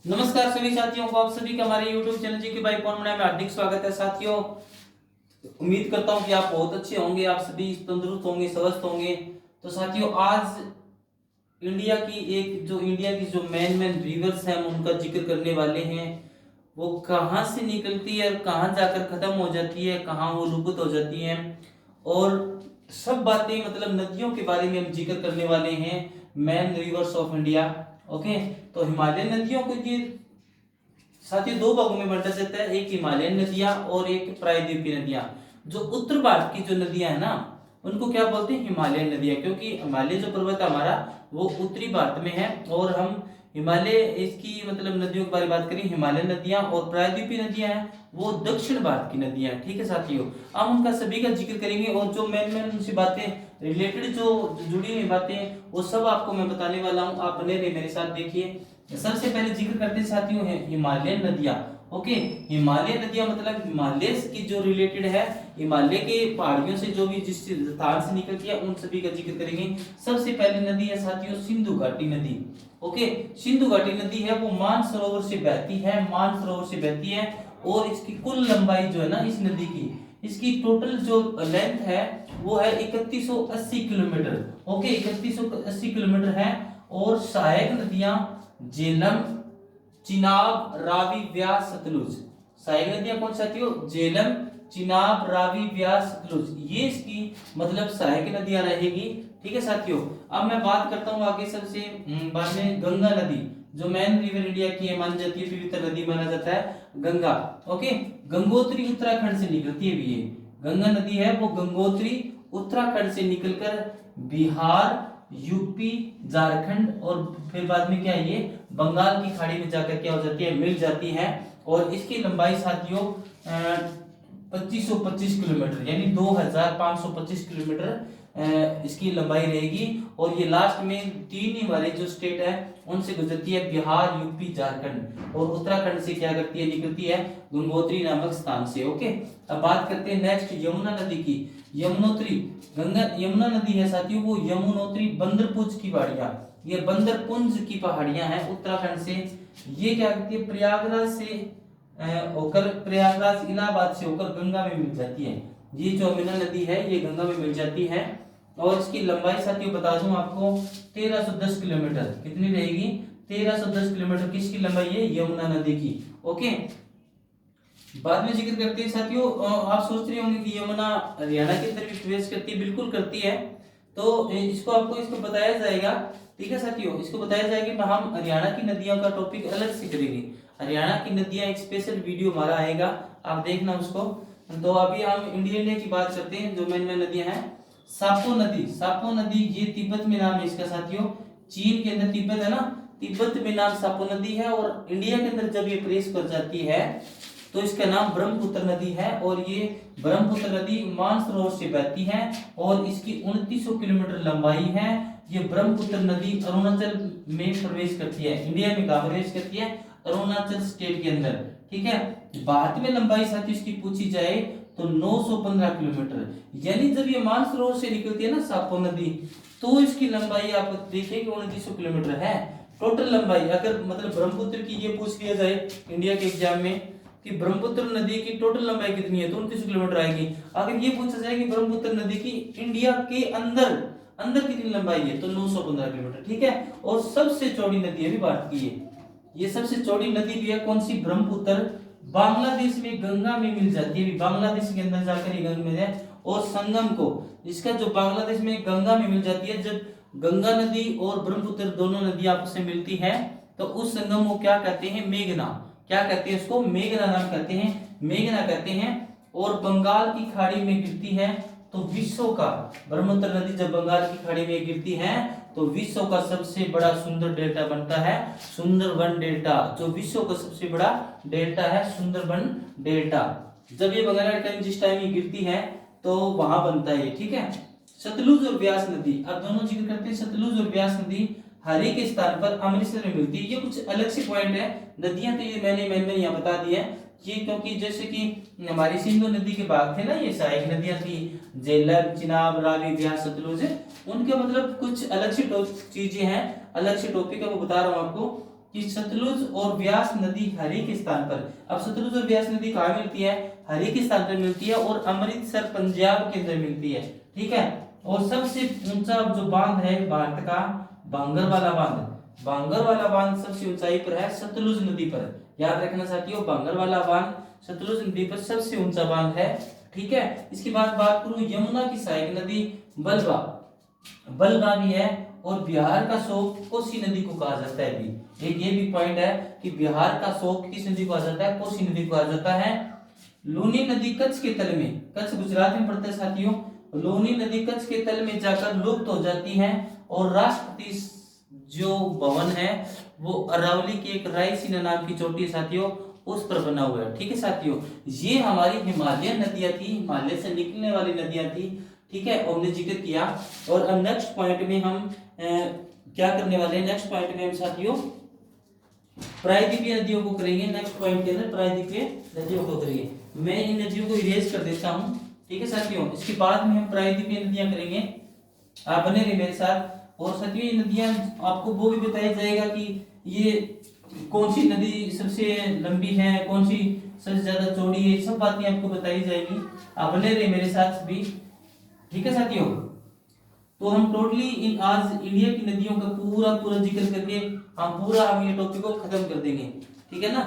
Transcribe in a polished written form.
नमस्कार सभी साथियों को, आप सभी का हमारे YouTube चैनल जी के भाई पवन में हार्दिक स्वागत है। साथियों, उम्मीद करता हूं कि आप बहुत अच्छे होंगे, आप सभी तंदुरुस्त होंगे, स्वस्थ होंगे। तो साथियों, आज इंडिया की जो मेन रिवर्स हैं, हम उनका जिक्र करने वाले हैं। वो कहाँ से निकलती है और कहाँ जाकर खत्म हो जाती है, कहाँ वो लुप्त हो जाती है, और सब बातें मतलब नदियों के बारे में हम जिक्र करने वाले हैं। Main rivers of India. Okay, तो हिमालयन नदियों को ये साथियों दो भागों में बांटा जाता है, एक हिमालयन नदियां और एक प्रायद्वीपीय नदियां। जो उत्तर भारत की जो नदियां है ना, उनको क्या बोलते हैं? हिमालयन नदियां, क्योंकि हिमालय जो पर्वत है हमारा वो उत्तरी भारत में है। और हम हिमालय इसकी मतलब नदियों के बारे में बात करें, हिमालयन नदियां और प्रायद्वीपीय नदियां हैं वो दक्षिण भारत की नदियां हैं। ठीक है साथियों, हम उनका सभी का जिक्र करेंगे और जो मेन उनसे बातें रिलेटेड जो जुड़ी हुई बातें वो सब आपको मैं बताने वाला हूँ। आप बने रहिए मेरे साथ। देखिए, सबसे पहले जिक्र करते साथियों है हिमालयन नदियां। ओके, हिमालय नदियां मतलब हिमालय की जो रिलेटेड है, हिमालय के पहाड़ियों से जो भी जिस स्थान से निकलती है उन सभी का जिक्र करेंगे। सबसे पहली नदी है साथियों सिंधु घाटी नदी। ओके, सिंधु घाटी नदी है वो मानसरोवर से बहती है, मानसरोवर से बहती है। और इसकी कुल लंबाई जो है ना इस नदी की, इसकी टोटल जो लेंथ है वो है 3180 किलोमीटर। ओके, 3180 किलोमीटर है। और सहायक नदियां झेलम, चिनाब, रावी, व्यास, सतलुज। सहायक नदियां कौन सी आती हो? झेलम, चिनाब, रावी, व्यास, सतलुज, ये इसकी मतलब सहायक नदियां रहेगी। ठीक है साथियों, अब मैं बात करता हूँ आगे सबसे बाद में गंगा नदी, जो मेन रिवर इंडिया की है, मानी जाती है पवित्र नदी माना जाता है गंगा। ओके, गंगोत्री उत्तराखंड से निकलती है भी ये गंगा नदी है वो गंगोत्री उत्तराखंड से निकलकर बिहार, यूपी, झारखंड और फिर बाद में क्या है ये बंगाल की खाड़ी में जाकर क्या हो जाती है, मिल जाती है। और इसकी लंबाई साथियों 2525 किलोमीटर यानी 2525 किलोमीटर इसकी लंबाई रहेगी। और ये लास्ट में तीन ही वाले जो स्टेट है उनसे गुजरती है, बिहार, यूपी, झारखंड। और उत्तराखंड से क्या करती है, निकलती है गंगोत्री नामक स्थान से। ओके, अब बात करते हैं नेक्स्ट यमुना नदी की। यमुनोत्री यमुना नदी है साथियों वो यमुनोत्री बंदरपुंज की पहाड़ियां, ये बंदरपुंज की पहाड़ियां हैं उत्तराखंड से। ये क्या करती है, प्रयागराज से होकर, प्रयागराज इलाहाबाद से होकर गंगा में मिल जाती है। ये जो यमुना नदी है ये गंगा में मिल जाती है। और इसकी लंबाई साथियों बता दूं आपको 1310 किलोमीटर। कितनी रहेगी? 1310 किलोमीटर किसकी लंबाई है? यमुना नदी की। ओके, बाद में जिक्र करते हैं साथियों। आप सोच रहे होंगे कि यमुना हरियाणा की तरफ प्रवेश करती है, बिल्कुल करती है। तो इसको बताया जाएगा। ठीक है साथियों, इसको बताया जाएगा कि हम हरियाणा की नदियों का टॉपिक अलग से करेंगे। हरियाणा की नदियां एक स्पेशल वीडियो हमारा आएगा, आप देखना उसको। तो अभी हम इंडिया की बात करते हैं जो मेन नदियां हैं। सापो नदी, सापो नदी ये तिब्बत में नाम है इसका साथियों। चीन के अंदर तिब्बत है ना, तिब्बत में नाम सापो नदी है। और इंडिया के अंदर जब ये प्रवेश कर जाती है तो इसका नाम ब्रह्मपुत्र नदी है। और ये ब्रह्मपुत्र नदी मानसरोवर से बहती है और इसकी 2900 किलोमीटर लंबाई है। ये ब्रह्मपुत्र नदी अरुणाचल में प्रवेश करती है, इंडिया में कहां प्रवेश करती है? अरुणाचल स्टेट के अंदर। ठीक है, भारत में लंबाई साथ इसकी पूछी जाए तो 915 किलोमीटर। यानी जब ये मानसरोवर से निकलती है ना सापो नदी, तो इसकी लंबाई आप देखिए कि 2900 किलोमीटर है टोटल लंबाई। अगर मतलब ब्रह्मपुत्र की ये पूछ लिया जाए इंडिया के एग्जाम में कि ब्रह्मपुत्र नदी की टोटल लंबाई कितनी है, तो 29 किलोमीटर आएगी। अगर ये पूछा जाए कि ब्रह्मपुत्र नदी की इंडिया के अंदर अंदर कितनी लंबाई है, तो 915 किलोमीटर। ठीक है, और सबसे चौड़ी नदी है भी भारत की ये सबसे चौड़ी नदी भी है। कौन सी? ब्रह्मपुत्र। बांग्लादेश में गंगा में मिल जाती है, बांग्लादेश के अंदर जाकर ये गंगा में है। और संगम को इसका जो बांग्लादेश में गंगा में मिल जाती है, जब गंगा नदी और ब्रह्मपुत्र दोनों नदी आपस में मिलती है तो उस संगम को क्या कहते हैं? मेघना। क्या कहते हैं उसको? मेघना नाम कहते हैं, मेघना कहते हैं। और बंगाल की खाड़ी में गिरती है तो विश्व का, ब्रह्मपुत्र नदी जब बंगाल की खाड़ी में गिरती है तो विश्व का सबसे बड़ा सुंदर डेल्टा बनता है, सुंदरबन डेल्टा। जो विश्व का सबसे बड़ा डेल्टा है सुंदरबन डेल्टा। जब ये बंगाल की जिस टाइम ये गिरती है तो वहां बनता है। ठीक है, सतलुज और ब्यास नदी, अब दोनों जिक्र करते हैं। सतलुज और ब्यास नदी हर एक स्थान पर अमृतसर में मिलती है। ये कुछ अलग से पॉइंट है। नदियां तो ये मैंने यहाँ बता दी है ये, क्योंकि जैसे कि हमारी सिंधु नदी के भाग थे ना, ये सहायक नदियां थी झेलम, चिनाब, रावी, ब्यास, सतलुज, उनके मतलब कुछ अलग से चीजें हैं, अलग से टॉपिक है वो बता रहा हूँ आपको कि सतलुज और ब्यास नदी हर एक स्थान पर, अब सतलुज और ब्यास नदी कहाँ मिलती है, हर एक स्थान पर मिलती है और अमृतसर पंजाब के अंदर मिलती है, ठीक है। और सबसे ऊंचा जो बांध है भारत का, भांगर वाला बांध, भांगर वाला बांध सबसे ऊंचाई पर है सतलुज नदी पर, याद रखना साथियों, भांगर वाला बांध सतलुज नदी पर सबसे ऊंचा बांध है, ठीक है। इसके बाद बात करूं यमुना की सहायक नदी बलवा, बलवा भी है, और बिहार का शोक कोसी नदी को कहा जाता है भी, एक ये भी पॉइंट है कि बिहार का शोक किस नदी को कहा जाता है, कोसी नदी को कहा जाता है। लूनी नदी कच्छ के तल में, कच्छ गुजरात में पड़ता है साथियों, लूनी नदी कच्छ के तल में जाकर लुप्त हो जाती है, और राष्ट्रपति जो भवन है वो अरावली की एक रायसीना नाम की चोटी है साथियों, उस पर बना हुआ है, ठीक है साथियों। ये हमारी हिमालयन नदियां थी, हिमालय से निकलने वाली नदियां थी, ठीक है, हमने जिक्र किया। और अब नेक्स्ट पॉइंट में हम क्या करने वाले हैं, नेक्स्ट पॉइंट में हम साथियों प्रायद्वीपीय नदियों को करेंगे, नेक्स्ट पॉइंट के अंदर प्रायद्वीपीय नदियों को करेंगे। मैं इन नदियों को इरेज कर देता हूं, ठीक है साथियों, इसके बाद में हम प्रायद्वीपीय नदियां करेंगे, आप बने रहिए मेरे साथ। और साथियों ये नदियां आपको वो भी बताया जाएगा कि ये कौन सी नदी सबसे लंबी है, कौन सी सबसे ज्यादा चौड़ी है, सब बातें आपको बताई जाएगी, आप बने रहिए मेरे साथ भी, ठीक है साथियों। तो हम टोटली इन आज इंडिया की नदियों का पूरा पूरा जिक्र करके हम पूरा ये टॉपिक को खत्म कर देंगे, ठीक है ना।